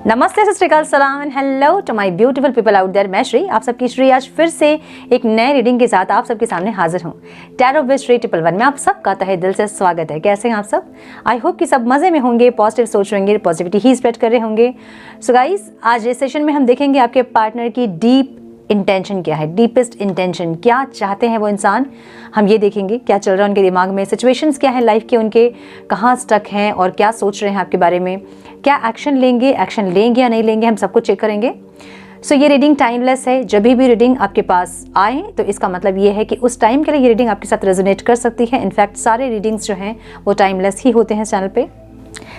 नमस्ते, सत श्री अकाल, सलाम and hello to my beautiful people out there. मैं श्री, आप सबकी श्री आज फिर से एक नए रीडिंग के साथ आप सबके सामने हाजिर हूँ। टैरो विद श्री 111 में आप सबका तहे दिल से स्वागत है। कैसे हैं आप सब? आई होप कि सब मज़े में होंगे, पॉजिटिव सोच रहे होंगे, पॉजिटिविटी ही स्प्रेड कर रहे होंगे। सो गाइस, आज इस सेशन में हम देखेंगे आपके पार्टनर की डीप इंटेंशन क्या है, डीपेस्ट इंटेंशन क्या चाहते हैं वो इंसान। हम ये देखेंगे क्या चल रहा है उनके दिमाग में, सिचुएशंस क्या है लाइफ के, उनके कहाँ स्टक हैं और क्या सोच रहे हैं आपके बारे में, क्या एक्शन लेंगे या नहीं लेंगे, हम सबको चेक करेंगे। सो ये रीडिंग टाइमलेस है। जब भी रीडिंग आपके पास आए तो इसका मतलब ये है कि उस टाइम के लिए ये रीडिंग आपके साथ रेजोनेट कर सकती है। इनफैक्ट सारे रीडिंग्स जो हैं वो टाइमलेस ही होते हैं चैनल पे।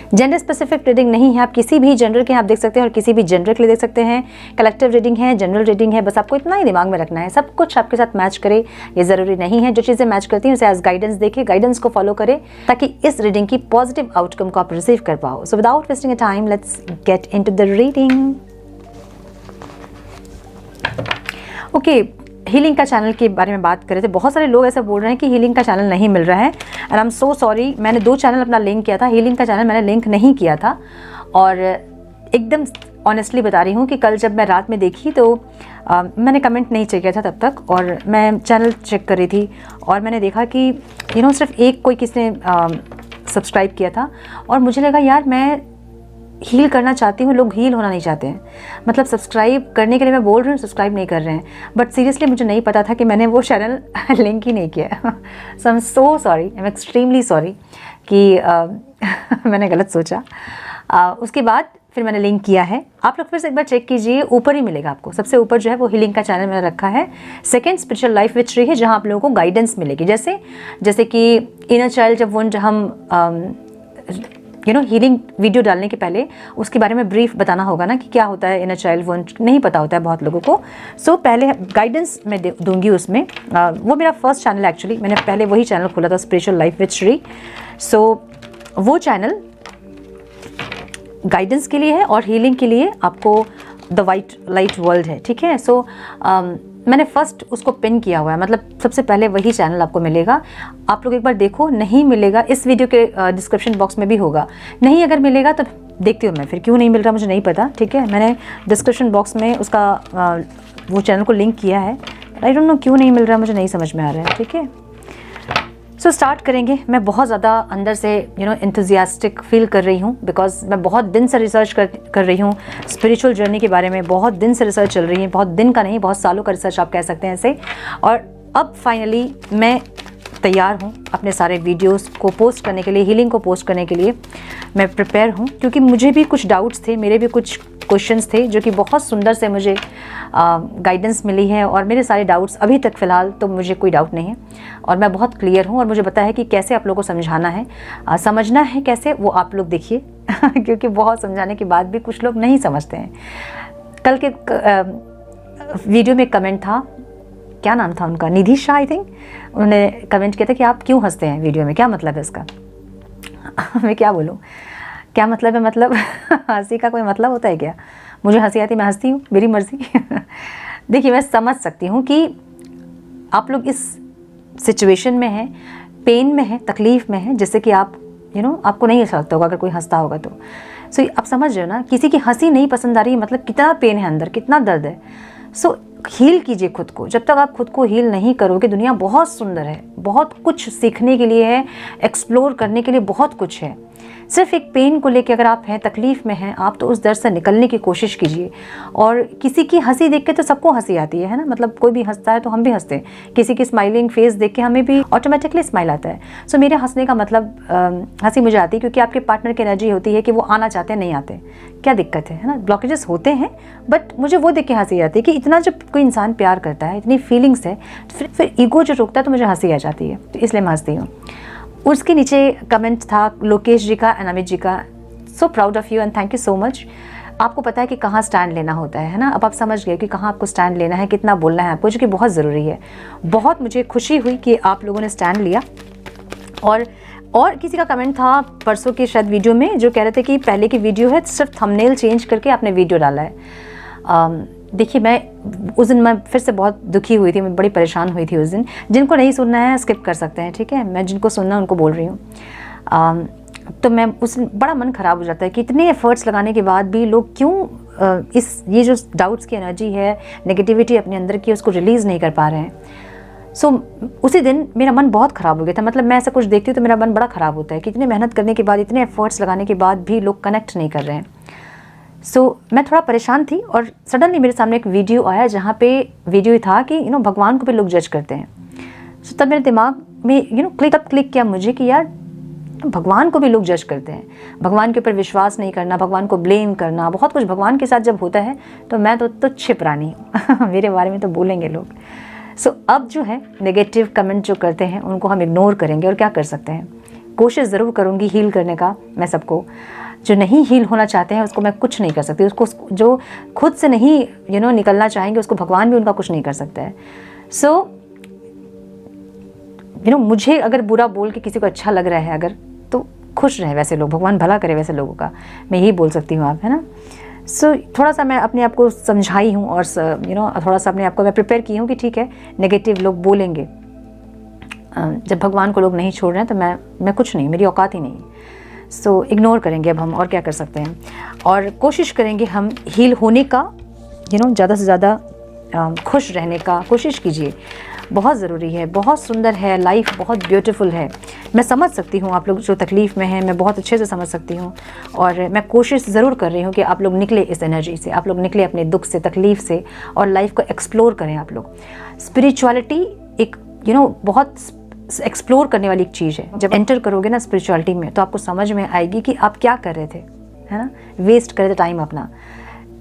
जेंडर स्पेसिफिक रीडिंग नहीं है, आप किसी भी जेंडर के आप देख सकते हैं और किसी भी जेंडर के लिए देख सकते हैं। कलेक्टिव रीडिंग है, जनरल रीडिंग है, बस आपको इतना ही दिमाग में रखना है, सब कुछ आपके साथ मैच करे ये ज़रूरी नहीं है। जो चीज़ें मैच करती हैं उसे एज गाइडेंस देखें, गाइडेंस को फॉलो करें ताकि इस रीडिंग की पॉजिटिव आउटकम को आप रिसीव कर पाओ। So without wasting a time let's get into the reading. Okay, healing का चैनल के बारे में बात करें तो बहुत सारे लोग ऐसा बोल रहे हैं कि हीलिंग का चैनल नहीं मिल रहा है and I am so sorry. मैंने 2 चैनल अपना लिंक किया था, हीलिंग का चैनल मैंने लिंक नहीं किया था। और एकदम ऑनेस्टली बता रही हूँ कि कल जब मैं रात में देखी तो मैंने कमेंट नहीं चेक किया था तब तक, और मैं चैनल चेक कर रही थी और मैंने देखा कि सिर्फ एक कोई किसने सब्सक्राइब किया था और मुझे लगा यार मैं हील करना चाहती हूँ, लोग हील होना नहीं चाहते हैं। मतलब सब्सक्राइब करने के लिए मैं बोल रही हूँ, सब्सक्राइब नहीं कर रहे हैं। बट सीरियसली मुझे नहीं पता था कि मैंने वो चैनल लिंक ही नहीं किया। So I am so sorry, I am extremely sorry कि मैंने गलत सोचा। उसके बाद फिर मैंने लिंक किया है। आप लोग फिर से एक बार चेक कीजिए, ऊपर ही मिलेगा आपको, सबसे ऊपर जो है वो हीलिंग का चैनल मैंने रखा है। Second spiritual life with Shri है, जहाँ आप लोगों को गाइडेंस मिलेगी। जैसे कि इनर चाइल्ड जब वुंड हम हीलिंग वीडियो डालने के पहले उसके बारे में ब्रीफ बताना होगा ना कि क्या होता है इनर चाइल्ड वुंड, नहीं पता होता है बहुत लोगों को। सो पहले गाइडेंस मैं दूंगी उसमें। वो मेरा फर्स्ट चैनल एक्चुअली, मैंने पहले वही चैनल खोला था, स्पिरिचुअल लाइफ विद श्री। सो वो चैनल गाइडेंस के लिए है और हीलिंग के लिए आपको द वाइट लाइट वर्ल्ड है, ठीक है। सो मैंने फर्स्ट उसको पिन किया हुआ है, मतलब सबसे पहले वही चैनल आपको मिलेगा। आप लोग एक बार देखो, नहीं मिलेगा इस वीडियो के डिस्क्रिप्शन बॉक्स में भी होगा, नहीं अगर मिलेगा तो देखती हूँ मैं, फिर क्यों नहीं मिल रहा मुझे नहीं पता, ठीक है। मैंने डिस्क्रिप्शन बॉक्स में उसका वो चैनल को लिंक किया है, आई डोंट नो क्यों नहीं मिल रहा, मुझे नहीं समझ में आ रहा है, ठीक है। सो स्टार्ट करेंगे। मैं बहुत ज़्यादा अंदर से एंथुजियास्टिक फील कर रही हूँ बिकॉज मैं बहुत दिन से रिसर्च कर रही हूँ स्पिरिचुअल जर्नी के बारे में। बहुत दिन से रिसर्च चल रही है, बहुत दिन का नहीं, बहुत सालों का रिसर्च आप कह सकते हैं ऐसे। और अब फाइनली मैं तैयार हूँ अपने सारे वीडियोस को पोस्ट करने के लिए, हीलिंग को पोस्ट करने के लिए मैं प्रिपेयर हूँ, क्योंकि मुझे भी कुछ डाउट्स थे, मेरे भी कुछ क्वेश्चंस थे जो कि बहुत सुंदर से मुझे गाइडेंस मिली है। और मेरे सारे डाउट्स अभी तक फ़िलहाल तो मुझे कोई डाउट नहीं है और मैं बहुत क्लियर हूँ और मुझे पता है कि कैसे आप लोगों को समझाना है, समझना है कैसे, वो आप लोग देखिए। क्योंकि बहुत समझाने के बाद भी कुछ लोग नहीं समझते हैं। कल के वीडियो में कमेंट था, क्या नाम था उनका, निधि शाह आई थिंक, उन्होंने कमेंट किया था कि आप क्यों हंसते हैं वीडियो में, क्या मतलब है इसका। मैं क्या बोलूँ, क्या मतलब है, मतलब हंसी का कोई मतलब होता है क्या? मुझे हंसी आती, मैं हंसती हूँ, मेरी मर्जी। देखिए, मैं समझ सकती हूँ कि आप लोग इस सिचुएशन में हैं, पेन में हैं, तकलीफ़ में हैं, जिससे कि आप आपको नहीं अच्छा लगता होगा अगर कोई हंसता होगा तो। सो आप समझ रहे हो ना, किसी की हंसी नहीं पसंद आ रही है, मतलब कितना पेन है अंदर, कितना दर्द है। सो हील कीजिए खुद को। जब तक आप खुद को हील नहीं करोगे, दुनिया बहुत सुंदर है, बहुत कुछ सीखने के लिए है, एक्सप्लोर करने के लिए बहुत कुछ है। सिर्फ एक पेन को लेके अगर आप हैं, तकलीफ़ में हैं आप, तो उस दर्द से निकलने की कोशिश कीजिए। और किसी की हंसी देख के तो सबको हंसी आती है ना, मतलब कोई भी हंसता है तो हम भी हंसते हैं। किसी की स्माइलिंग फेस देख के हमें भी ऑटोमेटिकली स्माइल आता है। सो मेरे हंसने का मतलब हंसी मुझे आती है क्योंकि आपके पार्टनर की एनर्जी होती है कि वो आना चाहते हैं, नहीं आते, क्या दिक्कत है ना। ब्लॉकेजेस होते हैं, बट मुझे वो देख के हंसी आती है कि इतना जब कोई इंसान प्यार करता है, इतनी फीलिंग्स है, फिर ईगो जो रोकता है तो मुझे हंसी आ जाती है, तो इसलिए मैं हंसती हूँ। उसके नीचे कमेंट था लोकेश जी का, अनामित जी का, so proud of you and thank you so much. आपको पता है कि कहाँ स्टैंड लेना होता है ना। अब आप समझ गए कि कहाँ आपको स्टैंड लेना है, कितना बोलना है आपको, जो कि बहुत ज़रूरी है। बहुत मुझे खुशी हुई कि आप लोगों ने स्टैंड लिया। और किसी का कमेंट था परसों के शायद वीडियो में, जो कह रहे थे कि पहले की वीडियो है, सिर्फ थंबनेल चेंज करके आपने वीडियो डाला है। देखिए, मैं उस दिन मैं फिर से बहुत दुखी हुई थी, मैं बड़ी परेशान हुई थी उस दिन। जिनको नहीं सुनना है स्किप कर सकते हैं, ठीक है। मैं जिनको सुनना है उनको बोल रही हूँ। तो मैं उस बड़ा मन ख़राब हो जाता है कि इतने एफर्ट्स लगाने के बाद भी लोग क्यों ये जो डाउट्स की एनर्जी है, नेगेटिविटी अपने अंदर की, उसको रिलीज़ नहीं कर पा रहे हैं। सो उसी दिन मेरा मन बहुत ख़राब हो गया था। मतलब मैं ऐसा कुछ देखती हूँ तो मेरा मन बड़ा ख़राब होता है कि इतने मेहनत करने के बाद, इतने एफर्ट्स लगाने के बाद भी लोग कनेक्ट नहीं कर रहे हैं। सो मैं थोड़ा परेशान थी और सडनली मेरे सामने एक वीडियो आया जहाँ पे वीडियो था कि भगवान को भी लोग जज करते हैं। सो तब मेरे दिमाग में क्लिक किया मुझे कि यार भगवान को भी लोग जज करते हैं, भगवान के ऊपर विश्वास नहीं करना, भगवान को ब्लेम करना, बहुत कुछ भगवान के साथ जब होता है तो मैं तो तुच्छ प्राणी हूँ मेरे बारे में तो बोलेंगे लोग। सो अब जो है नेगेटिव कमेंट जो करते हैं उनको हम इग्नोर करेंगे और क्या कर सकते हैं। कोशिश ज़रूर करूँगी हील करने का मैं सबको। जो नहीं हील होना चाहते हैं उसको मैं कुछ नहीं कर सकती, उसको जो खुद से नहीं निकलना चाहेंगे उसको भगवान भी उनका कुछ नहीं कर सकता है। सो मुझे अगर बुरा बोल के किसी को अच्छा लग रहा है अगर, तो खुश रहे वैसे लोग, भगवान भला करे वैसे लोगों का, मैं यही बोल सकती हूँ आप, है ना। सो थोड़ा सा मैं अपने आप को समझाई हूँ और थोड़ा सा अपने आप को मैं प्रिपेयर की हूँ कि ठीक है नेगेटिव लोग बोलेंगे, जब भगवान को लोग नहीं छोड़ रहे हैं तो मैं कुछ नहीं, मेरी औकात ही नहीं। सो इग्नोर करेंगे अब हम, और क्या कर सकते हैं। और कोशिश करेंगे हम हील होने का, ज़्यादा से ज़्यादा खुश रहने का कोशिश कीजिए, बहुत ज़रूरी है, बहुत सुंदर है लाइफ, बहुत ब्यूटीफुल है। मैं समझ सकती हूँ आप लोग जो तकलीफ़ में हैं, मैं बहुत अच्छे से समझ सकती हूँ और मैं कोशिश ज़रूर कर रही हूँ कि आप लोग निकले इस एनर्जी से, आप लोग निकले अपने दुख से, तकलीफ़ से और लाइफ को एक्सप्लोर करें आप लोग। स्पिरिचुअलिटी एक बहुत एक्सप्लोर करने वाली एक चीज़ है। जब एंटर करोगे ना स्पिरिचुअलिटी में तो आपको समझ में आएगी कि आप क्या कर रहे थे, है ना, वेस्ट कर रहे थे टाइम अपना।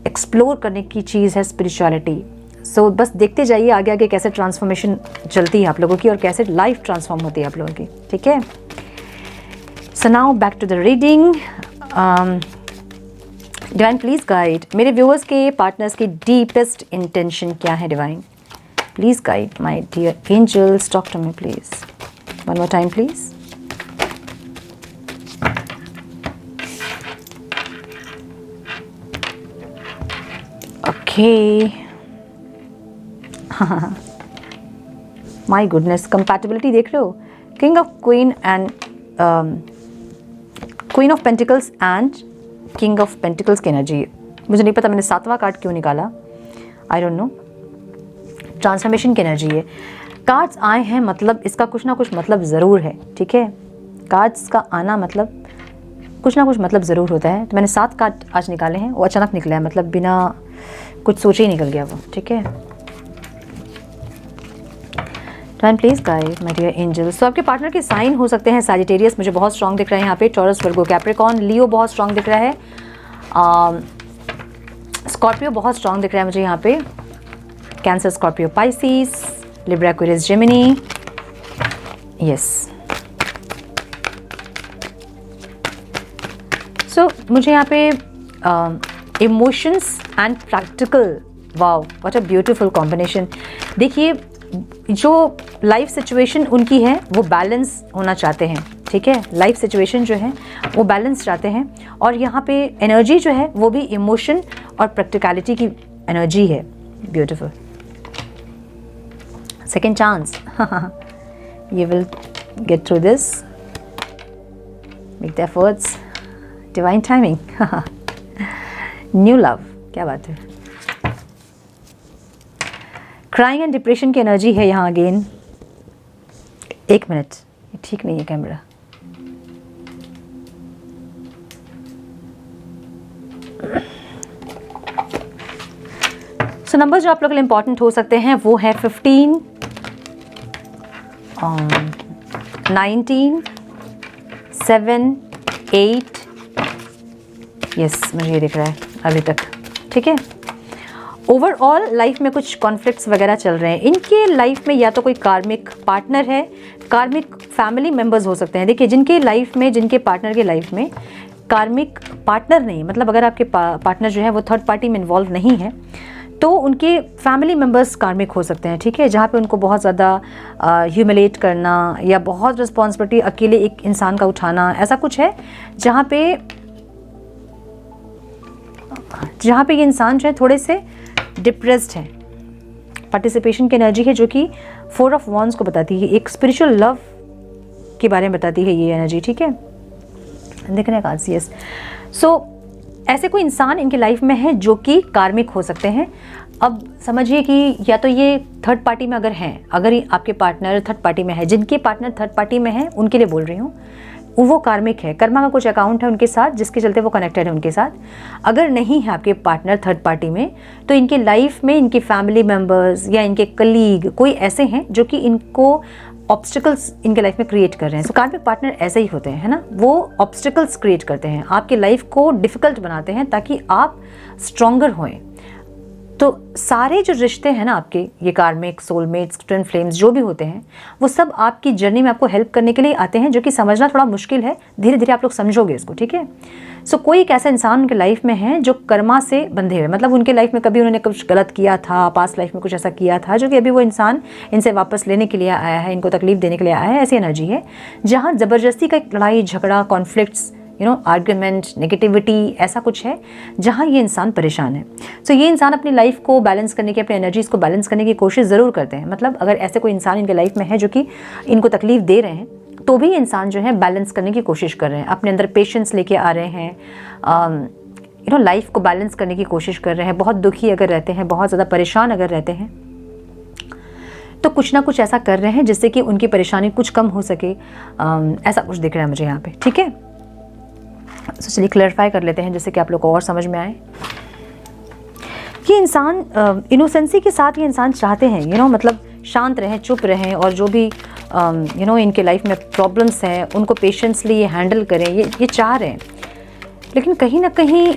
एक्सप्लोर करने की चीज़ है स्पिरिचुअलिटी। सो बस देखते जाइए आगे आगे कैसे ट्रांसफॉर्मेशन चलती है आप लोगों की और कैसे लाइफ ट्रांसफॉर्म होती है आप लोगों की, ठीक है। So now back to the reading. Divine please guide मेरे व्यूअर्स के, पार्टनर्स की डीपेस्ट इंटेंशन क्या है divine, please guide my dear angels, talk to me please, one more time please. Okay, my goodness, compatibility देख रहे हो, king of queen and queen of pentacles and king of pentacles की energy. मुझे नहीं पता मैंने 7वां कार्ड क्यों निकाला, आई डोंट नो। ट्रांसफॉर्मेशन की एनर्जी है, कार्ड्स आए हैं मतलब इसका कुछ ना कुछ मतलब ज़रूर है, ठीक है। कार्ड्स का आना मतलब कुछ ना कुछ मतलब ज़रूर होता है। तो मैंने 7 कार्ड आज निकाले हैं, वो अचानक निकला है, मतलब बिना कुछ सोचे ही निकल गया वो, ठीक है। Time please guide my dear angels. तो आपके पार्टनर के साइन हो सकते हैं सैजिटेरियस, मुझे बहुत स्ट्रॉन्ग दिख रहा है यहाँ पे, टॉरस, वर्गो, कैप्रिकॉर्न, लियो बहुत स्ट्रॉन्ग दिख रहा है, स्कॉर्पियो बहुत स्ट्रॉन्ग दिख रहा है मुझे यहाँ पे, cancer, Scorpio, Pisces, Libra, Aquarius, Gemini, yes. So मुझे यहाँ पे emotions and practical, wow what a beautiful combination. देखिए जो लाइफ सिचुएशन उनकी है वो बैलेंस होना चाहते हैं, ठीक है। लाइफ सिचुएशन जो है वो बैलेंस चाहते हैं और यहाँ पे एनर्जी जो है वो भी इमोशन और प्रैक्टिकलिटी की एनर्जी है, beautiful. Second chance, you will get through this, make the efforts, divine timing, new love, क्या बात है। क्राइंग एंड डिप्रेशन की एनर्जी है यहाँ अगेन। एक मिनट, ये ठीक नहीं है कैमरा। सो नंबर जो आप लोगों के लिए इंपॉर्टेंट हो सकते हैं वो है 15, 19, 7, 8, यस मुझे ये दिख रहा है अभी तक, ठीक है। ओवरऑल लाइफ में कुछ कॉन्फ्लिक्ट्स वगैरह चल रहे हैं इनके लाइफ में, या तो कोई कार्मिक पार्टनर है, कार्मिक फैमिली मेंबर्स हो सकते हैं। देखिए जिनके लाइफ में, जिनके पार्टनर के लाइफ में कार्मिक पार्टनर नहीं, मतलब अगर आपके पार्टनर जो है वो थर्ड पार्टी में इन्वॉल्व नहीं है तो उनके फैमिली मेंबर्स कार्मिक हो सकते हैं, ठीक है। जहाँ पे उनको बहुत ज़्यादा ह्यूमिलेट करना या बहुत रिस्पॉन्सिबिलिटी अकेले एक इंसान का उठाना, ऐसा कुछ है जहाँ पे ये इंसान जो है थोड़े से डिप्रेस्ड है। पार्टिसिपेशन की एनर्जी है जो कि 4 ऑफ वॉन्ड्स को बताती है, एक स्पिरिचुअल लव के बारे में बताती है ये एनर्जी, ठीक है। दिख रहे हैं कार्ड्स, यस। सो ऐसे कोई इंसान इनकी लाइफ में है जो कि कार्मिक हो सकते हैं। अब समझिए कि या तो ये थर्ड पार्टी में अगर हैं, अगर ये आपके पार्टनर थर्ड पार्टी में है, जिनके पार्टनर थर्ड पार्टी में हैं उनके लिए बोल रही हूँ, वो कार्मिक है, कर्मा का कुछ अकाउंट है उनके साथ जिसके चलते वो कनेक्टेड है उनके साथ। अगर नहीं है आपके पार्टनर थर्ड पार्टी में, तो इनके लाइफ में इनके फैमिली मेम्बर्स या इनके कलीग कोई ऐसे हैं जो कि इनको ऑब्स्टिकल्स इनके लाइफ में क्रिएट कर रहे हैं। सो कार्मिक पार्टनर ऐसे ही होते हैं, है ना, वो ऑब्स्टिकल्स क्रिएट करते हैं, आपकी लाइफ को डिफिकल्ट बनाते हैं ताकि आप स्ट्रॉन्गर होएं। तो सारे जो रिश्ते हैं ना आपके, ये कार्मिक, सोलमेट्स, ट्विन फ्लेम्स जो भी होते हैं, वो सब आपकी जर्नी में आपको हेल्प करने के लिए आते हैं, जो कि समझना थोड़ा मुश्किल है, धीरे धीरे आप लोग समझोगे इसको, ठीक है। सो कोई एक ऐसा इंसान उनके लाइफ में है जो कर्मा से बंधे हुए, मतलब उनके लाइफ में कभी उन्होंने कुछ गलत किया था, पास्ट लाइफ में कुछ ऐसा किया था जो कि अभी वो इंसान इनसे वापस लेने के लिए आया है, इनको तकलीफ देने के लिए आया है। ऐसी एनर्जी है जहाँ ज़बरदस्ती का एक लड़ाई झगड़ा, कॉन्फ्लिक्ट्स, आर्ग्यूमेंट, नेगेटिविटी, ऐसा कुछ है जहाँ ये इंसान परेशान है। सो ये इंसान अपनी लाइफ को बैलेंस करने की, अपनी एनर्जीज़ को बैलेंस करने की कोशिश ज़रूर करते हैं। मतलब अगर ऐसे कोई इंसान इनके लाइफ में है जो कि इनको तकलीफ दे रहे हैं, तो भी इंसान जो है बैलेंस करने की कोशिश कर रहे हैं, अपने अंदर पेशेंस लेके आ रहे हैं, लाइफ को बैलेंस करने की कोशिश कर रहे हैं। बहुत दुखी अगर रहते हैं, बहुत ज़्यादा परेशान अगर रहते हैं, तो कुछ ना कुछ ऐसा कर रहे हैं जिससे कि उनकी परेशानी कुछ कम हो सके। ऐसा कुछ दिख रहा है मुझे यहाँ पे, ठीक है। तो चलिए क्लैरिफाई कर लेते हैं जिससे कि आप लोग को और समझ में आए। ये इंसान इनोसेंसी के साथ ये इंसान चाहते हैं, मतलब शांत रहें, चुप रहें, और जो भी इनके लाइफ में प्रॉब्लम्स हैं उनको पेशेंसली ये हैंडल करें, ये चाह रहे हैं। लेकिन कहीं ना कहीं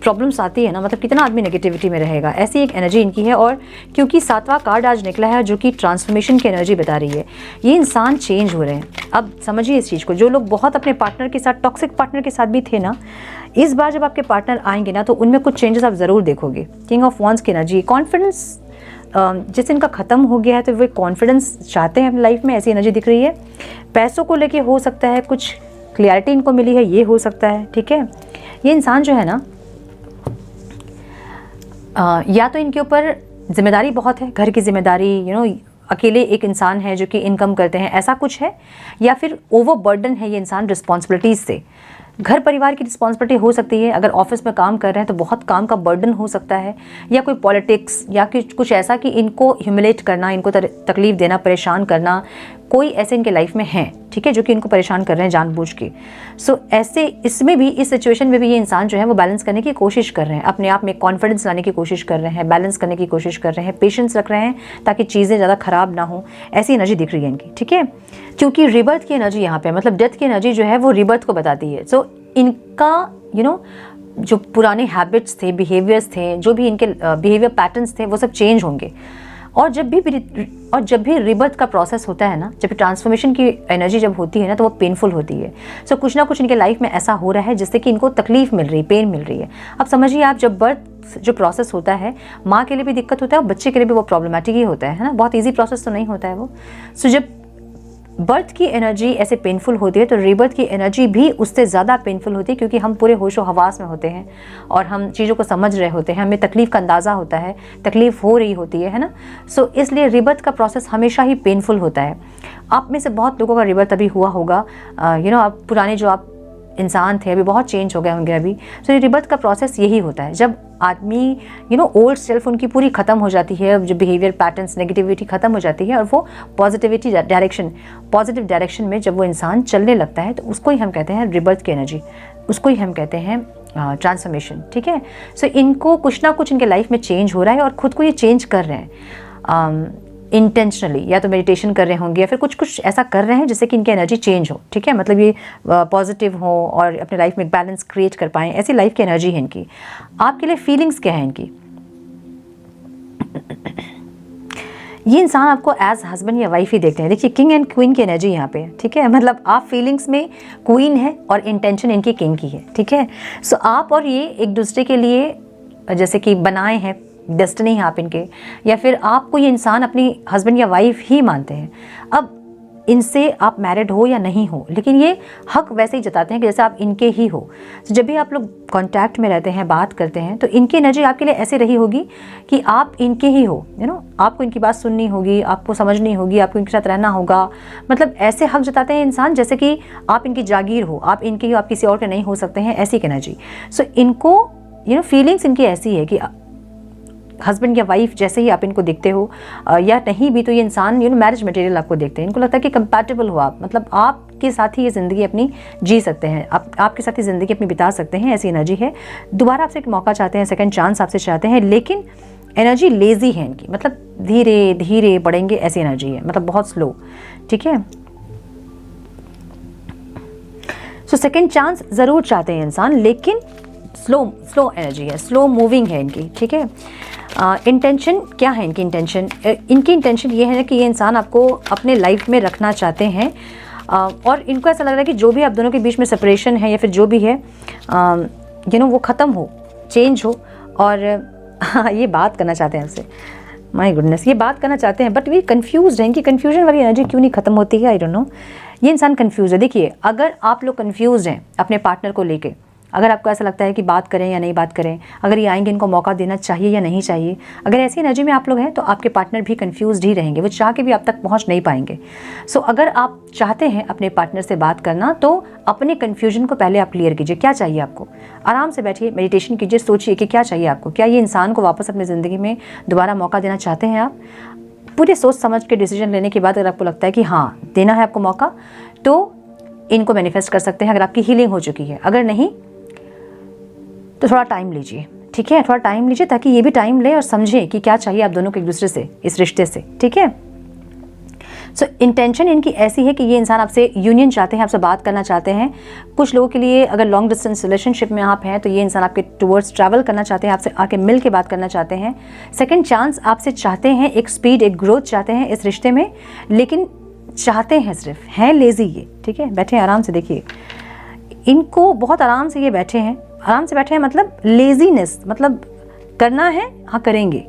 प्रॉब्लम्स आती है ना, मतलब कितना आदमी नेगेटिविटी में रहेगा, ऐसी एक एनर्जी इनकी है। और क्योंकि 7वां कार्ड आज निकला है जो कि ट्रांसफॉर्मेशन की एनर्जी बता रही है, ये इंसान चेंज हो रहे हैं। अब समझिए इस चीज़ को, जो लोग बहुत अपने पार्टनर के साथ, टॉक्सिक पार्टनर के साथ भी थे ना, इस बार जब आपके पार्टनर आएंगे ना तो उनमें कुछ चेंजेस आप ज़रूर देखोगे। किंग ऑफ वॉन्ड्स की एनर्जी, कॉन्फिडेंस जैसे इनका ख़त्म हो गया है तो वे कॉन्फिडेंस चाहते हैं अपनी लाइफ में, ऐसी एनर्जी दिख रही है। पैसों को लेके हो सकता है कुछ क्लियरिटी इनको मिली है, ये हो सकता है, ठीक है। ये इंसान जो है ना, या तो इनके ऊपर जिम्मेदारी बहुत है, घर की जिम्मेदारी, अकेले एक इंसान है जो कि इनकम करते हैं, ऐसा कुछ है, या फिर ओवर बर्डन है ये इंसान रिस्पॉन्सिबिलिटीज़ से। घर परिवार की रिस्पॉन्सिबिलिटी हो सकती है, अगर ऑफिस में काम कर रहे हैं तो बहुत काम का बर्डन हो सकता है, या कोई पॉलिटिक्स या कुछ ऐसा कि इनको ह्यूमिलेट करना, इनको तकलीफ देना, परेशान करना, कोई ऐसे इनके लाइफ में है, ठीक है, जो कि इनको परेशान कर रहे हैं जानबूझ के। सो ऐसे इसमें भी, इस सिचुएशन में भी ये इंसान जो है वो बैलेंस करने की कोशिश कर रहे हैं, अपने आप में कॉन्फिडेंस लाने की कोशिश कर रहे हैं, बैलेंस करने की कोशिश कर रहे हैं, पेशेंस रख रहे हैं ताकि चीज़ें ज़्यादा ख़राब ना हो, ऐसी एनर्जी दिख रही है इनकी, ठीक है। क्योंकि रिबर्थ की एनर्जी यहाँ पे, मतलब डेथ की एनर्जी जो है वो रिबर्थ को बताती है। सो इनका जो पुराने हैबिट्स थे, बिहेवियर्स थे, जो भी इनके बिहेवियर पैटर्न्स थे, वो सब चेंज होंगे। और जब भी रिबर्थ का प्रोसेस होता है ना, जब ट्रांसफॉर्मेशन की एनर्जी जब होती है ना, तो वो पेनफुल होती है। सो कुछ ना कुछ इनके लाइफ में ऐसा हो रहा है जिससे कि इनको तकलीफ मिल रही है, पेन मिल रही है। अब समझिए आप, जब बर्थ जो प्रोसेस होता है, माँ के लिए भी दिक्कत होता है और बच्चे के लिए भी वो प्रॉब्लमेटिक ही होता है ना, बहुत ईजी प्रोसेस तो नहीं होता है वो। सो जब बर्थ की एनर्जी ऐसे पेनफुल होती है तो रीबर्थ की एनर्जी भी उससे ज़्यादा पेनफुल होती है, क्योंकि हम पूरे होशो हवास में होते हैं और हम चीज़ों को समझ रहे होते हैं, हमें तकलीफ़ का अंदाज़ा होता है, तकलीफ़ हो रही होती है ना। सो इसलिए रीबर्थ का प्रोसेस हमेशा ही पेनफुल होता है। आप में से बहुत लोगों का रीबर्थ अभी हुआ होगा, आप पुराने जो आप इंसान थे अभी बहुत चेंज हो गए होंगे अभी। सो रिबर्थ का प्रोसेस यही होता है, जब आदमी ओल्ड सेल्फ उनकी पूरी ख़त्म हो जाती है, जो बिहेवियर पैटर्न्स, नेगेटिविटी ख़त्म हो जाती है और वो पॉजिटिव डायरेक्शन में जब वो इंसान चलने लगता है, तो उसको ही हम कहते हैं रिबर्थ की एनर्जी, उसको ही हम कहते हैं ट्रांसफॉर्मेशन, ठीक है। सो इनको कुछ ना कुछ इनके लाइफ में चेंज हो रहा है और ख़ुद को ये चेंज कर रहे हैं इंटेंशनली, या तो मेडिटेशन कर रहे होंगे या फिर कुछ ऐसा कर रहे हैं जिससे कि इनकी एनर्जी चेंज हो, ठीक है। मतलब ये पॉजिटिव हो और अपने लाइफ में बैलेंस क्रिएट कर पाएँ, ऐसी लाइफ की एनर्जी है इनकी। आपके लिए फीलिंग्स क्या है इनकी? ये इंसान आपको एज हस्बैंड या वाइफ ही देखते हैं। देखिए किंग एंड क्वीन की एनर्जी यहाँ पे, ठीक है। मतलब आप फीलिंग्स में क्वीन है और इंटेंशन इनकी किंग की है, ठीक है। सो आप और ये एक दूसरे के लिए जैसे कि बनाए हैं, डेस्टिनी है आप इनके, या फिर आपको ये इंसान अपनी हस्बैंड या वाइफ ही मानते हैं। अब इनसे आप मैरिड हो या नहीं हो, लेकिन ये हक वैसे ही जताते हैं कि जैसे आप इनके ही हो। तो जब भी आप लोग कांटेक्ट में रहते हैं, बात करते हैं, तो इनकी एनर्जी आपके लिए ऐसे रही होगी कि आप इनके ही हो, आपको इनकी बात सुननी होगी, आपको समझनी होगी, आपको इनके साथ रहना होगा। मतलब ऐसे हक जताते हैं इंसान जैसे कि आप इनकी जागीर हो, आप इनके ही हो, आप किसी और के नहीं हो सकते हैं, ऐसी एक एनर्जी। सो इनको फीलिंग्स इनकी ऐसी है कि हस्बैंड या वाइफ जैसे ही आप इनको देखते हो या नहीं भी, तो ये इंसान मैरिज मटेरियल आपको देखते हैं। इनको लगता है कि कंपैटिबल हो आप, मतलब आपके साथ ही ये ज़िंदगी अपनी जी सकते हैं, आपके साथ ही ज़िंदगी अपनी बिता सकते हैं, ऐसी एनर्जी है। दोबारा आपसे एक मौका चाहते हैं, सेकंड चांस आपसे चाहते हैं, लेकिन एनर्जी लेज़ी है इनकी, मतलब धीरे धीरे बढ़ेंगे, ऐसी एनर्जी है, मतलब बहुत स्लो। ठीक है, सो सेकंड चांस ज़रूर चाहते हैं इंसान, लेकिन स्लो एनर्जी है, स्लो मूविंग है इनकी। ठीक है, इंटेंशन क्या है इनकी? इंटेंशन ये है कि ये इंसान आपको अपने लाइफ में रखना चाहते हैं और इनको ऐसा लग रहा है कि जो भी आप दोनों के बीच में सेपरेशन है या फिर जो भी है वो ख़त्म हो, चेंज हो। और ये बात करना चाहते हैं आपसे, माय गुडनेस, ये बात करना चाहते हैं, बट वे कंफ्यूज हैं। इनकी कन्फ्यूजन वाली एनर्जी क्यों नहीं ख़त्म होती है, आई डोंट नो। ये इंसान कंफ्यूज है। देखिए, अगर आप लोग कंफ्यूज हैं अपने पार्टनर को लेके, अगर आपको ऐसा लगता है कि बात करें या नहीं बात करें, अगर ये आएंगे इनको मौका देना चाहिए या नहीं चाहिए, अगर ऐसी एनर्जी में आप लोग हैं तो आपके पार्टनर भी कंफ्यूज्ड ही रहेंगे, वो चाह के भी आप तक पहुंच नहीं पाएंगे। सो अगर आप चाहते हैं अपने पार्टनर से बात करना, तो अपने कन्फ्यूजन को पहले आप क्लियर कीजिए। क्या चाहिए आपको? आराम से बैठिए, मेडिटेशन कीजिए, सोचिए कि क्या चाहिए आपको। क्या ये इंसान को वापस अपनी ज़िंदगी में दोबारा मौका देना चाहते हैं आप? पूरे सोच समझ के डिसीजन लेने के बाद अगर आपको लगता है कि हाँ देना है आपको मौका, तो इनको मैनिफेस्ट कर सकते हैं अगर आपकी हीलिंग हो चुकी है। अगर नहीं तो थोड़ा टाइम लीजिए। ठीक है, थोड़ा टाइम लीजिए ताकि ये भी टाइम ले और समझें कि क्या चाहिए आप दोनों को एक दूसरे से, इस रिश्ते से। ठीक है, सो इंटेंशन इनकी ऐसी है कि ये इंसान आपसे यूनियन चाहते हैं, आपसे बात करना चाहते हैं। कुछ लोगों के लिए अगर लॉन्ग डिस्टेंस रिलेशनशिप में आप हैं तो ये इंसान आपके टुवर्ड्स ट्रैवल करना चाहते हैं, आपसे आके मिल के बात करना चाहते हैं। सेकंड चांस आपसे चाहते हैं, एक स्पीड, एक ग्रोथ चाहते हैं इस रिश्ते में, लेकिन चाहते हैं सिर्फ, हैं लेजी ये। ठीक है, बैठे आराम से, देखिए इनको बहुत आराम से ये बैठे हैं, आराम से बैठे हैं, मतलब लेजीनेस, मतलब करना है, हाँ करेंगे।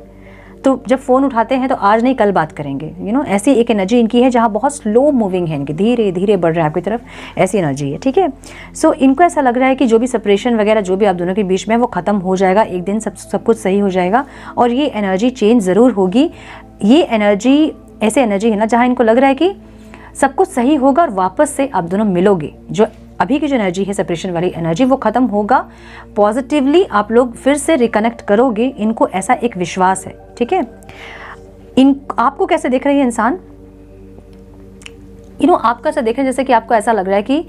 तो जब फ़ोन उठाते हैं तो आज नहीं कल बात करेंगे, ऐसी एक एनर्जी इनकी है जहाँ बहुत स्लो मूविंग है इनकी, धीरे धीरे बढ़ रहा है आपकी तरफ, ऐसी एनर्जी है। ठीक है, सो इनको ऐसा लग रहा है कि जो भी सेपरेशन वगैरह जो भी आप दोनों के बीच में वो ख़त्म हो जाएगा, एक दिन सब कुछ सही हो जाएगा और ये एनर्जी चेंज ज़रूर होगी। ये एनर्जी ऐसे एनर्जी है ना जहाँ इनको लग रहा है कि सब कुछ सही होगा और वापस से आप दोनों मिलोगे। जो अभी की जो एनर्जी है सेपरेशन वाली एनर्जी, वो ख़त्म होगा, पॉजिटिवली आप लोग फिर से रिकनेक्ट करोगे, इनको ऐसा एक विश्वास है। ठीक है, आपको कैसे देख रही है इंसान, आपको ऐसा देख रहे हैं जैसे कि आपको ऐसा लग रहा है कि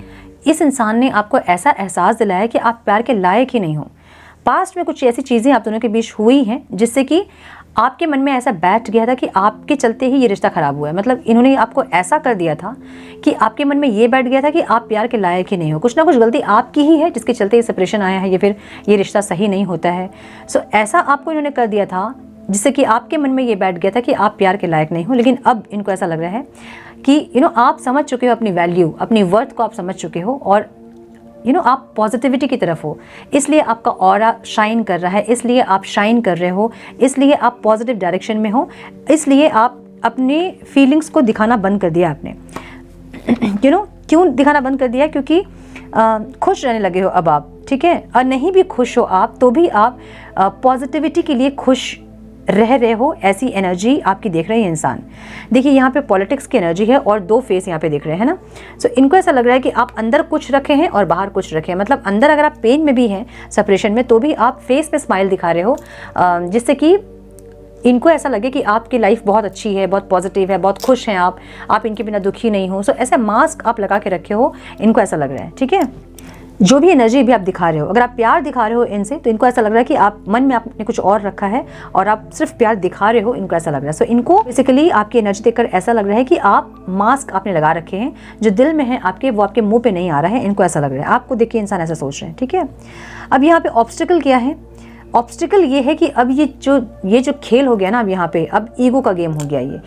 इस इंसान ने आपको ऐसा एहसास दिलाया है कि आप प्यार के लायक ही नहीं हो। पास्ट में कुछ ऐसी चीज़ें आप दोनों के बीच हुई हैं जिससे कि आपके मन में ऐसा बैठ गया था कि आपके चलते ही ये रिश्ता ख़राब हुआ है। मतलब इन्होंने आपको ऐसा कर दिया था कि आपके मन में ये बैठ गया था कि आप प्यार के लायक ही नहीं हो, कुछ ना कुछ गलती आपकी ही है जिसके चलते ये सेपरेशन आया है, या फिर ये रिश्ता सही नहीं होता है। सो ऐसा आपको इन्होंने कर दिया था जिससे कि आपके मन में ये बैठ गया था कि आप प्यार के लायक नहीं हो। लेकिन अब इनको ऐसा लग रहा है कि आप समझ चुके हो अपनी वैल्यू, अपनी वर्थ को आप समझ चुके हो और आप पॉजिटिविटी की तरफ हो, इसलिए आपका ऑरा शाइन कर रहा है, इसलिए आप शाइन कर रहे हो, इसलिए आप पॉजिटिव डायरेक्शन में हो, इसलिए आप अपने फीलिंग्स को दिखाना बंद कर दिया आपने। क्यों दिखाना बंद कर दिया? क्योंकि खुश रहने लगे हो अब आप। ठीक है, और नहीं भी खुश हो आप तो भी आप पॉजिटिविटी के लिए खुश रह रहे हो, ऐसी एनर्जी आपकी देख रही है इंसान। देखिए यहाँ पे पॉलिटिक्स की एनर्जी है और दो फेस यहाँ पे देख रहे हैं ना। सो इनको ऐसा लग रहा है कि आप अंदर कुछ रखे हैं और बाहर कुछ रखे हैं। मतलब अंदर अगर आप पेन में भी हैं, सेपरेशन में, तो भी आप फेस पे स्माइल दिखा रहे हो, जिससे कि इनको ऐसा लगे कि आपकी लाइफ बहुत अच्छी है, बहुत पॉजिटिव है, बहुत खुश हैं आप इनके बिना दुखी नहीं हो। सो ऐसा मास्क आप लगा के रखे हो, इनको ऐसा लग रहा है। ठीक है, जो भी एनर्जी भी आप दिखा रहे हो, अगर आप प्यार दिखा रहे हो इनसे, तो इनको ऐसा लग रहा है कि आप मन में आपने कुछ और रखा है और आप सिर्फ प्यार दिखा रहे हो, इनको ऐसा लग रहा है। सो इनको बेसिकली आपकी एनर्जी देखकर ऐसा लग रहा है कि आप मास्क आपने लगा रखे हैं, जो दिल में है आपके, वो आपके मुंह पे नहीं आ रहा है, इनको ऐसा लग रहा है। आपको देख के इंसान ऐसा सोच रहे हैं। ठीक है, अब यहाँ पे ऑब्स्टिकल क्या है? ऑब्स्टिकल ये है कि अब ये जो खेल हो गया ना, अब यहाँ पे अब ईगो का गेम हो गया। ये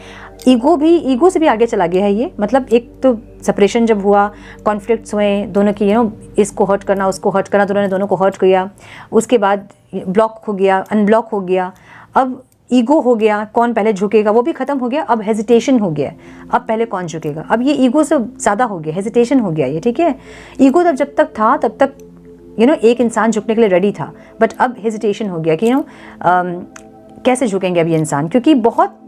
ईगो से भी आगे चला गया है ये। मतलब एक तो सेपरेशन जब हुआ, कॉन्फ्लिक्ट्स हुए दोनों की, इसको हर्ट करना, उसको हर्ट करना, दोनों को हर्ट किया, उसके बाद ब्लॉक हो गया, अनब्लॉक हो गया। अब ईगो हो गया, कौन पहले झुकेगा, वो भी खत्म हो गया। अब हेजिटेशन हो गया, अब पहले कौन झुकेगा। अब ये ईगो से ज़्यादा हो गया, हेजिटेशन हो गया ये, ठीक है। ईगो जब तक था तब तक एक इंसान झुकने के लिए रेडी था, बट अब हेजिटेशन हो गया कि कैसे झुकेंगे अब ये इंसान, क्योंकि बहुत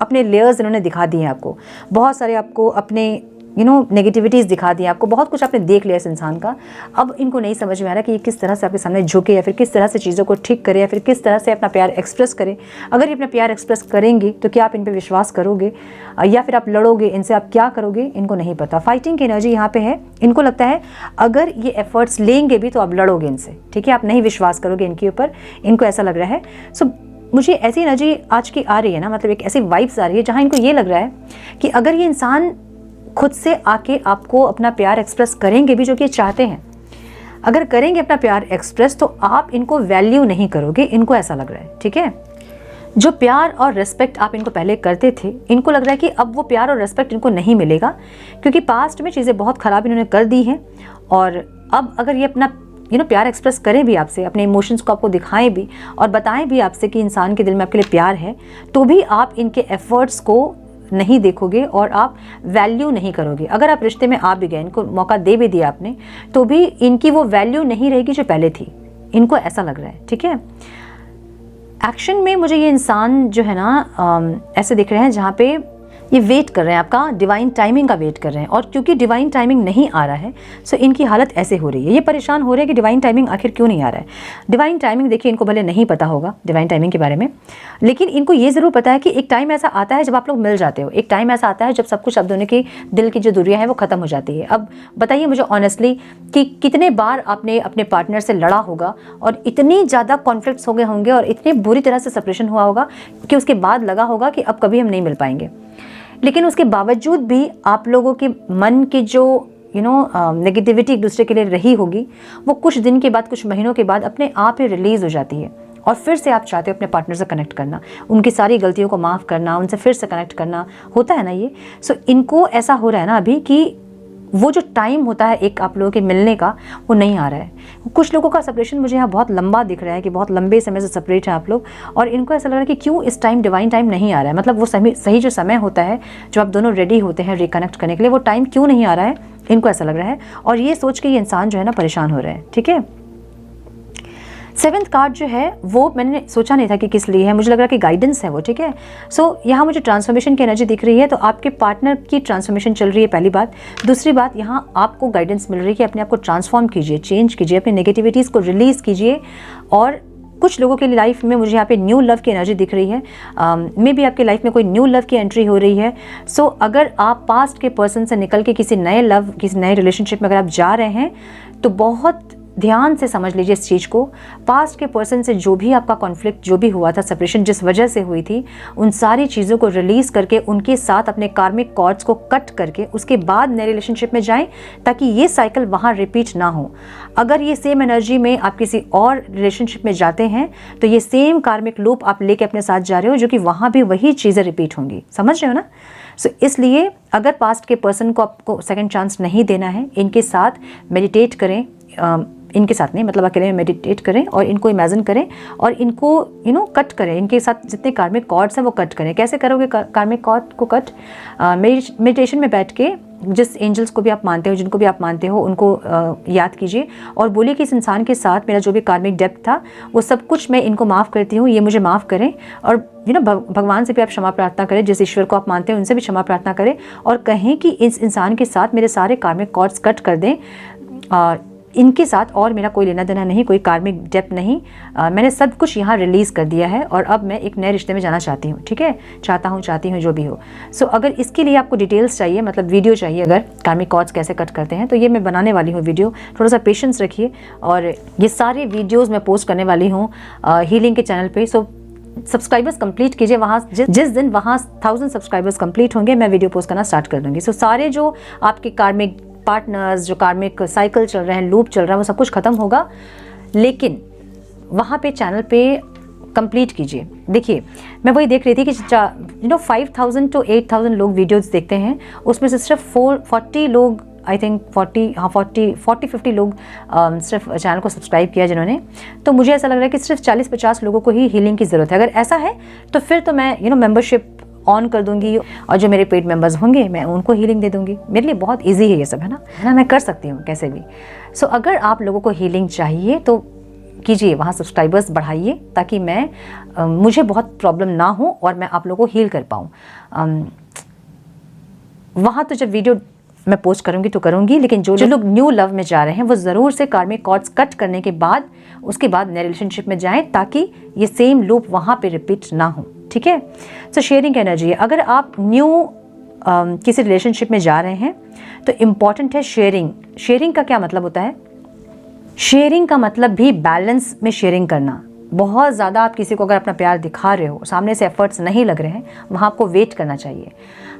अपने लेयर्स इन्होंने दिखा दिए हैं आपको, बहुत सारे आपको अपने नेगेटिविटीज़ दिखा दी, आपको बहुत कुछ आपने देख लिया इस इंसान का। अब इनको नहीं समझ में आ रहा कि ये किस तरह से आपके सामने झुके, या फिर किस तरह से चीज़ों को ठीक करे, या फिर किस तरह से अपना प्यार एक्सप्रेस करे। अगर ये अपना प्यार एक्सप्रेस करेंगे तो क्या आप इन पे विश्वास करोगे, या फिर आप लड़ोगे इनसे, आप क्या करोगे, इनको नहीं पता। फाइटिंग की एनर्जी यहाँ पे है। इनको लगता है अगर ये एफर्ट्स लेंगे भी तो आप लड़ोगे इनसे, ठीक है, आप नहीं विश्वास करोगे इनके ऊपर, इनको ऐसा लग रहा है। सो मुझे ऐसी एनर्जी आज की आ रही है ना, मतलब एक ऐसी वाइब्स आ रही है जहाँ इनको ये लग रहा है कि अगर ये इंसान खुद से आके आपको अपना प्यार एक्सप्रेस करेंगे भी, जो कि चाहते हैं, अगर करेंगे अपना प्यार एक्सप्रेस, तो आप इनको वैल्यू नहीं करोगे, इनको ऐसा लग रहा है, ठीक है। जो प्यार और रिस्पेक्ट आप इनको पहले करते थे, इनको लग रहा है कि अब वो प्यार और रिस्पेक्ट इनको नहीं मिलेगा, क्योंकि पास्ट में चीज़ें बहुत ख़राब इन्होंने कर दी हैं। और अब अगर ये अपना प्यार एक्सप्रेस करें भी आपसे, अपने इमोशंस को आपको दिखाएं भी और बताएं भी आपसे कि इंसान के दिल में आपके लिए प्यार है, तो भी आप इनके एफर्ट्स को नहीं देखोगे और आप वैल्यू नहीं करोगे। अगर आप रिश्ते में आ भी गए, इनको मौका दे भी दिया आपने, तो भी इनकी वो वैल्यू नहीं रहेगी जो पहले थी, इनको ऐसा लग रहा है, ठीक है। एक्शन में मुझे ये इंसान जो है ना ऐसे दिख रहे हैं जहाँ पे ये वेट कर रहे हैं, आपका डिवाइन टाइमिंग का वेट कर रहे हैं। और क्योंकि डिवाइन टाइमिंग नहीं आ रहा है, सो इनकी हालत ऐसे हो रही है, ये परेशान हो रहे हैं कि डिवाइन टाइमिंग आखिर क्यों नहीं आ रहा है। डिवाइन टाइमिंग देखिए, इनको भले नहीं पता होगा डिवाइन टाइमिंग के बारे में, लेकिन इनको ये ज़रूर पता है कि एक टाइम ऐसा आता है जब आप लोग मिल जाते हो, एक टाइम ऐसा आता है जब सब कुछ आप दोनों की दिल की जो दूरियाँ हैं वो ख़त्म हो जाती है। अब बताइए मुझे ऑनेस्टली कि कितने बार आपने अपने पार्टनर से लड़ा होगा और इतनी ज़्यादा कॉन्फ्लिक्ट्स हो गए होंगे और इतनी बुरी तरह से सेपरेशन हुआ होगा कि उसके बाद लगा होगा कि अब कभी हम नहीं मिल पाएंगे। लेकिन उसके बावजूद भी आप लोगों के मन की जो नेगेटिविटी एक दूसरे के लिए रही होगी, वो कुछ दिन के बाद, कुछ महीनों के बाद अपने आप ही रिलीज़ हो जाती है। और फिर से आप चाहते हो अपने पार्टनर से कनेक्ट करना, उनकी सारी गलतियों को माफ़ करना, उनसे फिर से कनेक्ट करना, होता है ना ये। सो इनको ऐसा हो रहा है ना अभी कि वो जो टाइम होता है एक आप लोगों के मिलने का, वो नहीं आ रहा है। कुछ लोगों का सेपरेशन मुझे यहाँ बहुत लंबा दिख रहा है कि बहुत लंबे समय से सेपरेट हैं आप लोग, और इनको ऐसा लग रहा है कि क्यों इस टाइम डिवाइन टाइम नहीं आ रहा है। मतलब वो सही जो समय होता है जो आप दोनों रेडी होते हैं रिकनेक्ट करने के लिए, वो टाइम क्यों नहीं आ रहा है, इनको ऐसा लग रहा है। और ये सोच के ये इंसान जो है ना परेशान हो रहे हैं, ठीक है। 7th कार्ड जो है वो मैंने सोचा नहीं था कि किस लिए है, मुझे लग रहा है कि गाइडेंस है वो, ठीक है। सो यहाँ मुझे ट्रांसफॉर्मेशन की एनर्जी दिख रही है, तो आपके पार्टनर की ट्रांसफॉर्मेशन चल रही है, पहली बात। दूसरी बात, यहाँ आपको गाइडेंस मिल रही है कि अपने आप को ट्रांसफॉर्म कीजिए, चेंज कीजिए, अपनी नेगेटिविटीज़ को रिलीज़ कीजिए। और कुछ लोगों की लाइफ में मुझे यहाँ पे न्यू लव की एनर्जी दिख रही है, मे बी आपकी लाइफ में कोई न्यू लव की एंट्री हो रही है। सो अगर आप पास्ट के पर्सन से निकल के किसी नए लव, किसी नए रिलेशनशिप में अगर आप जा रहे हैं, तो बहुत ध्यान से समझ लीजिए इस चीज़ को। पास्ट के पर्सन से जो भी आपका कॉन्फ्लिक्ट, जो भी हुआ था, सेपरेशन जिस वजह से हुई थी, उन सारी चीज़ों को रिलीज़ करके उनके साथ अपने कार्मिक कॉर्ड्स को कट करके उसके बाद नए रिलेशनशिप में जाएं, ताकि ये साइकिल वहाँ रिपीट ना हो। अगर ये सेम एनर्जी में आप किसी और रिलेशनशिप में जाते हैं, तो ये सेम कार्मिक लूप आप लेके अपने साथ जा रहे हो, जो कि वहाँ भी वही चीज़ें रिपीट होंगी। समझ रहे हो ना। सो इसलिए अगर पास्ट के पर्सन को आपको सेकंड चांस नहीं देना है, इनके साथ मेडिटेट करें, इनके साथ नहीं, मतलब अकेले में मेडिटेट करें और इनको इमेजिन करें और इनको कट करें, इनके साथ जितने कार्मिक कॉर्ड्स हैं वो कट करें। कैसे करोगे कार्मिक कॉर्ड को कट? मेडिटेशन में बैठ के जिस एंजल्स को भी आप मानते हो, जिनको भी आप मानते हो, उनको याद कीजिए और बोलिए कि इस इंसान के साथ मेरा जो भी कार्मिक डेप्थ था वो सब कुछ मैं इनको माफ़ करती हूँ, ये मुझे माफ़ करें। और भगवान से भी आप क्षमा प्रार्थना करें, जिस ईश्वर को आप मानते हैं उनसे भी क्षमा प्रार्थना करें और कहें कि इस इंसान के साथ मेरे सारे कार्मिक कॉर्ड्स कट कर दें, इनके साथ और मेरा कोई लेना देना नहीं, कोई कार्मिक डेप्थ नहीं, मैंने सब कुछ यहाँ रिलीज़ कर दिया है और अब मैं एक नए रिश्ते में जाना चाहती हूँ। ठीक है, चाहती हूँ जो भी हो। सो अगर इसके लिए आपको डिटेल्स चाहिए, मतलब वीडियो चाहिए, अगर कार्मिक कॉर्ड्स कैसे कट करते हैं, तो ये मैं बनाने वाली हूँ वीडियो। थोड़ा सा पेशेंस रखिए और ये सारे वीडियोज़ मैं पोस्ट करने वाली हूँ हीलिंग के चैनल पर। सो सब्सक्राइबर्स कंप्लीट कीजिए, वहाँ जिस दिन वहाँ 1000 सब्सक्राइबर्स कंप्लीट होंगे मैं वीडियो पोस्ट करना स्टार्ट कर दूँगी। सो सारे जो आपके कार्मिक पार्टनर्स, जो कार्मिक साइकिल चल रहे हैं, लूप चल रहा है, वो सब कुछ ख़त्म होगा। लेकिन वहाँ पे चैनल पे कंप्लीट कीजिए। देखिए मैं वही देख रही थी कि 5000 to 8000 लोग वीडियोस देखते हैं, उसमें से सिर्फ 40 लोग आई थिंक 40-50 लोग सिर्फ चैनल को सब्सक्राइब किया जिन्होंने, तो मुझे ऐसा लग रहा है कि सिर्फ 40-50 लोगों को ही हीलिंग की ज़रूरत है। अगर ऐसा है तो फिर तो मैं मेंबरशिप ऑन कर दूंगी और जो मेरे पेड मेंबर्स होंगे मैं उनको हीलिंग दे दूंगी। मेरे लिए बहुत इजी है ये सब, है ना, मैं कर सकती हूँ कैसे भी। सो अगर आप लोगों को हीलिंग चाहिए तो कीजिए, वहाँ सब्सक्राइबर्स बढ़ाइए ताकि मुझे बहुत प्रॉब्लम ना हो और मैं आप लोगों को हील कर पाऊँ। वहाँ तो जब वीडियो मैं पोस्ट करूँगी तो करूँगी, लेकिन जो लोग न्यू लव में जा रहे हैं वो ज़रूर से कार्मिक कॉर्ड्स कट करने के बाद उसके बाद नए रिलेशनशिप में जाएं ताकि ये सेम लूप वहाँ पे रिपीट ना हो, ठीक है। सो शेयरिंग एनर्जी है। अगर आप न्यू किसी रिलेशनशिप में जा रहे हैं तो इम्पॉर्टेंट है शेयरिंग। शेयरिंग का क्या मतलब होता है? शेयरिंग का मतलब भी बैलेंस में शेयरिंग करना। बहुत ज़्यादा आप किसी को अगर अपना प्यार दिखा रहे हो, सामने से एफर्ट्स नहीं लग रहे हैं, वहाँ आपको वेट करना चाहिए।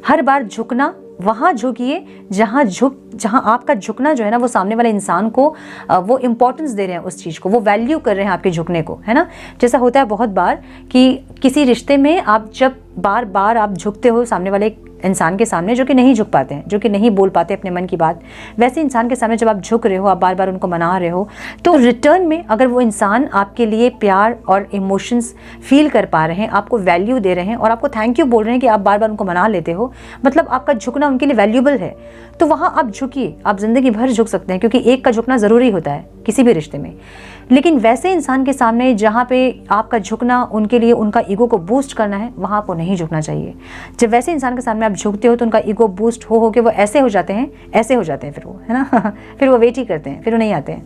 हर बार झुकना, वहाँ झुकिए जहाँ आपका झुकना जो है ना वो सामने वाले इंसान को वो इम्पोर्टेंस दे रहे हैं उस चीज़ को, वो वैल्यू कर रहे हैं आपके झुकने को, है ना। जैसा होता है बहुत बार कि किसी रिश्ते में आप जब बार बार आप झुकते हो सामने वाले इंसान के सामने जो कि नहीं झुक पाते हैं, जो कि नहीं बोल पाते अपने मन की बात, वैसे इंसान के सामने जब आप झुक रहे हो, आप बार बार उनको मना रहे हो, तो रिटर्न में अगर वो इंसान आपके लिए प्यार और इमोशंस फील कर पा रहे हैं, आपको वैल्यू दे रहे हैं और आपको थैंक यू बोल रहे हैं कि आप बार बार उनको मना लेते हो, मतलब आपका झुकना उनके लिए वैल्यूबल है, तो वहाँ आप झुकिए। आप ज़िंदगी भर झुक सकते हैं क्योंकि एक का झुकना ज़रूरी होता है किसी भी रिश्ते में। लेकिन वैसे इंसान के सामने जहाँ पे आपका झुकना उनके लिए उनका ईगो को बूस्ट करना है, वहाँ आपको नहीं झुकना चाहिए। जब वैसे इंसान के सामने आप झुकते हो तो उनका ईगो बूस्ट हो के वो ऐसे हो जाते हैं फिर वो, है ना फिर वो वेट ही करते हैं, फिर वो नहीं आते हैं।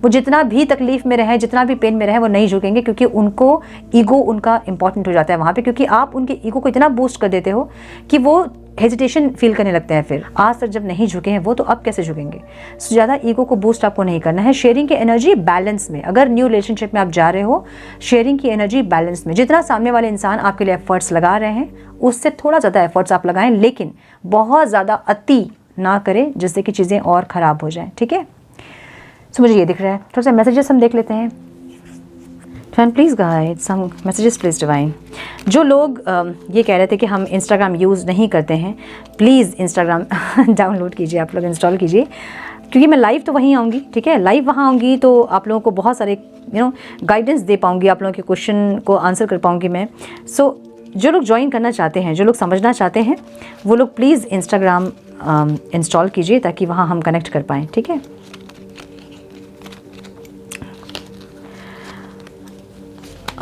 वो जितना भी तकलीफ में रहे, जितना भी पेन में रहे, वो नहीं झुकेंगे क्योंकि उनको ईगो उनका इंपॉर्टेंट हो जाता है वहाँ पे, क्योंकि आप उनके ईगो को इतना बूस्ट कर देते हो कि वो हेजिटेशन फील करने लगते हैं। फिर आज तक जब नहीं झुके हैं वो, तो अब कैसे झुकेंगे? सो ज़्यादा ईगो को बूस्ट आपको नहीं करना है। शेयरिंग की एनर्जी बैलेंस में, अगर न्यू रिलेशनशिप में आप जा रहे हो, शेयरिंग की एनर्जी बैलेंस में। जितना सामने वाले इंसान आपके लिए एफर्ट्स लगा रहे हैं उससे थोड़ा ज़्यादा एफर्ट्स आप लगाएं, लेकिन बहुत ज़्यादा अति ना करें जिससे कि चीज़ें और ख़राब हो जाएँ, ठीक है। सो मुझे ये दिख रहा है, थोड़ा सा मैसेजेस हम देख लेते हैं। Fan please guide some messages please divine. जो लोग ये कह रहे थे कि हम इंस्टाग्राम यूज़ नहीं करते हैं, प्लीज़ इंस्टाग्राम डाउनलोड कीजिए, आप लोग इंस्टॉल कीजिए, क्योंकि मैं लाइव तो वहीं आऊँगी, ठीक है। लाइव वहाँ आऊँगी तो आप लोगों को बहुत सारे गाइडेंस दे पाऊँगी, आप लोगों के क्वेश्चन को आंसर कर पाऊँगी मैं। सो जो लोग ज्वाइन करना चाहते हैं, जो लोग समझना चाहते हैं, वो लोग प्लीज़ इंस्टाग्राम इंस्टॉल कीजिए ताकि वहाँ हम कनेक्ट कर पाएँ, ठीक है।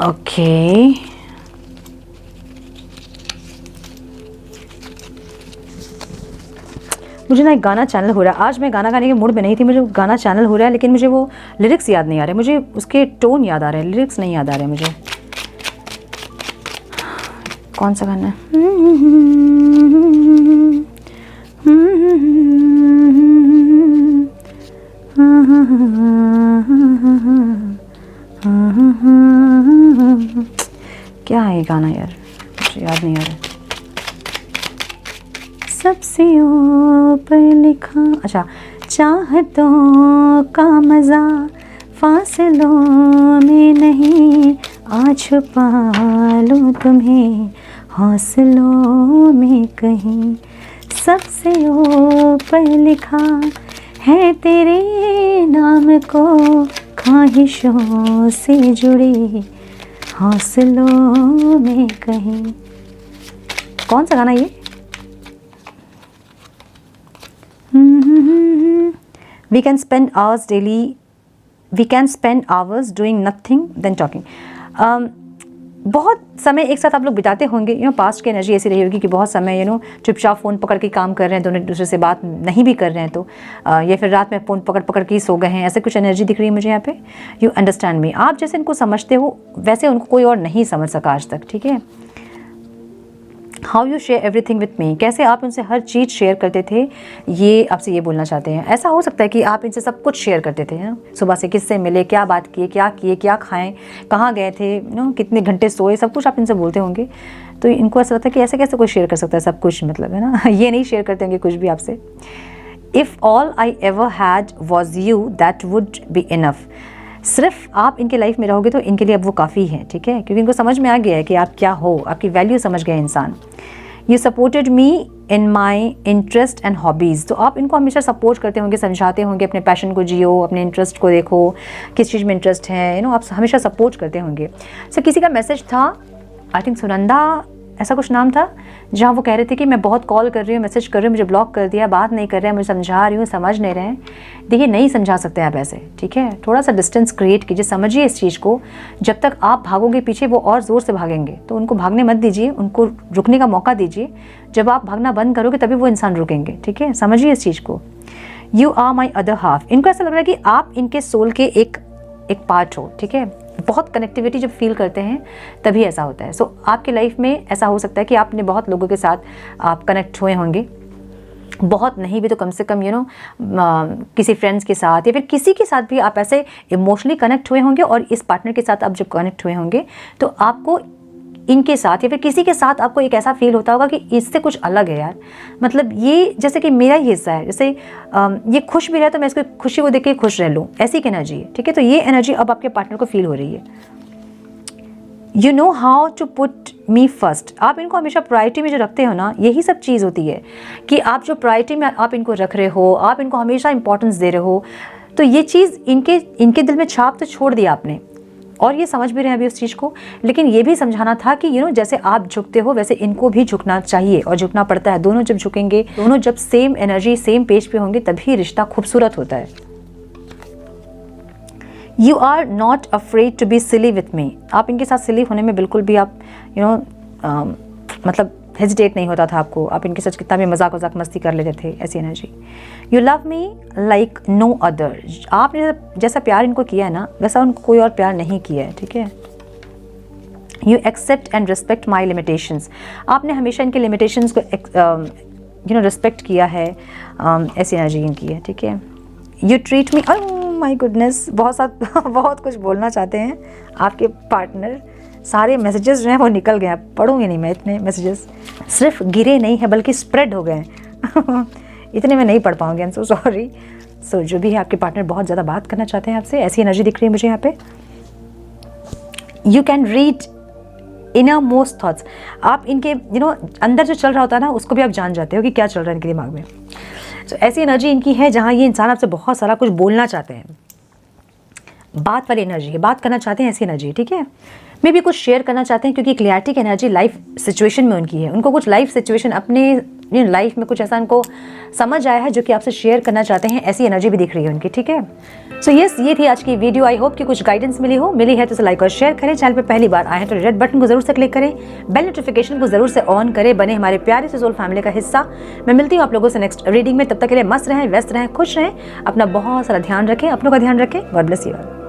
ओके मुझे ना एक गाना चैनल हो रहा है, आज मैं गाना गाने के मूड में नहीं थी, मुझे गाना चैनल हो रहा है, लेकिन मुझे वो लिरिक्स याद नहीं आ रहे, मुझे उसके टोन याद आ रहे हैं, लिरिक्स नहीं याद आ रहे मुझे। कौन सा गाना है? क्या है गाना यार, मुझे याद नहीं आ रहा। सबसे ऊपर लिखा, अच्छा, चाहतों का मज़ा फासलों में नहीं, आ छुपा लूँ तुम्हें हौसलों में कहीं। सबसे ऊपर लिखा है तेरे नाम को, ख्वाहिशों से जुड़े हौसलों में कहीं। कौन सा गाना ये? We can spend hours daily, we can spend hours doing nothing then talking. बहुत समय एक साथ आप लोग बिताते होंगे, पास्ट की एनर्जी ऐसी रही होगी कि बहुत समय चुपचाप फ़ोन पकड़ के काम कर रहे हैं, दोनों दूसरे से बात नहीं भी कर रहे हैं, तो या फिर रात में फ़ोन पकड़ के ही सो गए हैं, ऐसे कुछ एनर्जी दिख रही है मुझे यहाँ पे। यू अंडरस्टैंड मी, आप जैसे इनको समझते हो वैसे उनको कोई और नहीं समझ सका आज तक, ठीक है। How you share everything with me, कैसे आप उनसे हर चीज़ शेयर करते थे, ये आपसे ये बोलना चाहते हैं। ऐसा हो सकता है कि आप इनसे सब कुछ शेयर करते थे, सुबह से किससे मिले, क्या बात किए, क्या खाएं, कहाँ गए थे, कितने घंटे सोए, सब कुछ आप इनसे बोलते होंगे। तो इनको ऐसा लगता है कि ऐसे कैसे कोई शेयर कर सकता है सब कुछ, मतलब, है ना। ये नहीं शेयर करते होंगे कुछ भी आपसे। If all I ever had was you that would be enough, सिर्फ आप इनके लाइफ में रहोगे तो इनके लिए अब वो काफ़ी है, ठीक है, क्योंकि इनको समझ में आ गया है कि आप क्या हो, आपकी वैल्यू समझ गया इंसान। You supported me in my interest and hobbies. तो आप इनको हमेशा सपोर्ट करते होंगे, समझाते होंगे, अपने पैशन को जियो, अपने इंटरेस्ट को देखो, किस चीज़ में इंटरेस्ट है, आप हमेशा सपोर्ट करते होंगे। सो किसी का मैसेज था, आई थिंक सुनंदा ऐसा कुछ नाम था, जहाँ वो कह रहे थे कि मैं बहुत कॉल कर रही हूँ, मैसेज कर रही हूँ, मुझे ब्लॉक कर दिया, बात नहीं कर रहे हैं, मुझे समझा रही हूँ, समझ नहीं रहे हैं। देखिए नहीं समझा सकते आप ऐसे, ठीक है, थोड़ा सा डिस्टेंस क्रिएट कीजिए, समझिए इस चीज़ को। जब तक आप भागोगे पीछे वो और ज़ोर से भागेंगे, तो उनको भागने मत दीजिए, उनको रुकने का मौका दीजिए। जब आप भागना बंद करोगे तभी वो इंसान रुकेंगे, ठीक है, समझिए इस चीज़ को। You are my other half, इनको ऐसा लग रहा है कि आप इनके सोल के एक पार्ट हो, ठीक है। बहुत कनेक्टिविटी जब फील करते हैं तभी ऐसा होता है। सो आपके लाइफ में ऐसा हो सकता है कि आपने बहुत लोगों के साथ आप कनेक्ट हुए होंगे, बहुत नहीं भी तो कम से कम किसी फ्रेंड्स के साथ या फिर किसी के साथ भी आप ऐसे इमोशनली कनेक्ट हुए होंगे। और इस पार्टनर के साथ आप जब कनेक्ट हुए होंगे तो आपको इनके साथ या फिर किसी के साथ आपको एक ऐसा फील होता होगा कि इससे कुछ अलग है यार, मतलब ये जैसे कि मेरा ही हिस्सा है, जैसे ये खुश भी रहे तो मैं इसकी खुशी को देख के खुश रह लूँ, ऐसी एक एनर्जी है, ठीक है। तो ये एनर्जी अब आपके पार्टनर को फील हो रही है। You know how to put me first, आप इनको हमेशा प्रायोरिटी में जो रखते हो ना, यही सब चीज़ होती है कि आप जो प्रायोरिटी में आप इनको रख रहे हो, आप इनको हमेशा इंपॉर्टेंस दे रहे हो, तो ये चीज़ इनके दिल में छाप तो छोड़ दिया आपने, और ये समझ भी रहे हैं अभी उस चीज़ को। लेकिन ये भी समझाना था कि जैसे आप झुकते हो वैसे इनको भी झुकना चाहिए और झुकना पड़ता है। दोनों जब झुकेंगे, दोनों जब सेम एनर्जी सेम पेज पे होंगे तभी रिश्ता खूबसूरत होता है। You are not afraid to be silly with me, आप इनके साथ सिली होने में बिल्कुल भी आप मतलब हेजिटेट नहीं होता था आपको, आप इनके साथ कितना भी मजाक मस्ती कर लेते थे, ऐसी energy. You love me like no other, आपने जैसा प्यार इनको किया है ना वैसा उनको कोई और प्यार नहीं किया है, ठीक है। You accept and respect my limitations, आपने हमेशा इनके लिमिटेशंस को रिस्पेक्ट किया है, ऐसी एनर्जी इनकी है, ठीक है। You treat me, my goodness, बहुत कुछ बोलना चाहते हैं आपके पार्टनर। सारे मैसेजेस जो हैं वो निकल गए, पढ़ूंगी नहीं मैं इतने मैसेजेस, सिर्फ गिरे नहीं है बल्कि स्प्रेड हो गए इतने मैं नहीं पढ़ पाऊंगी, आई एम सो सॉरी। सो जो भी है आपके पार्टनर बहुत ज़्यादा बात करना चाहते हैं आपसे, ऐसी एनर्जी दिख रही है मुझे यहाँ पे। You can read inner most thoughts, आप इनके अंदर जो चल रहा होता है ना उसको भी आप जान जाते हो कि क्या चल रहा है इनके दिमाग में। तो ऐसी एनर्जी इनकी है जहाँ ये इंसान आपसे बहुत सारा कुछ बोलना चाहते हैं, बात वाली एनर्जी है, बात करना चाहते हैं, ऐसी एनर्जी, ठीक है। मे भी कुछ शेयर करना चाहते हैं क्योंकि क्लैरिटी की एनर्जी लाइफ सिचुएशन में उनकी है, उनको कुछ लाइफ सिचुएशन अपने लाइफ में कुछ ऐसा उनको समझ आया है जो कि आपसे शेयर करना चाहते हैं, ऐसी एनर्जी भी दिख रही है उनकी, ठीक है। सो यस, ये थी आज की वीडियो। आई होप कि कुछ गाइडेंस मिली है तो इसे लाइक और शेयर करें। चैनल पे पहली बार आए हैं तो रेड बटन को जरूर से क्लिक करें, बेल नोटिफिकेशन को जरूर से ऑन करें, बने हमारे प्यारे से सोल फैमिली का हिस्सा। मैं मिलती हूँ आप लोगों से नेक्स्ट रीडिंग में, तब तक के लिए मस्त रहें, व्यस्त रहें, खुश रहें, अपना बहुत सारा ध्यान रखें, अपनों का ध्यान रखें। God bless you all.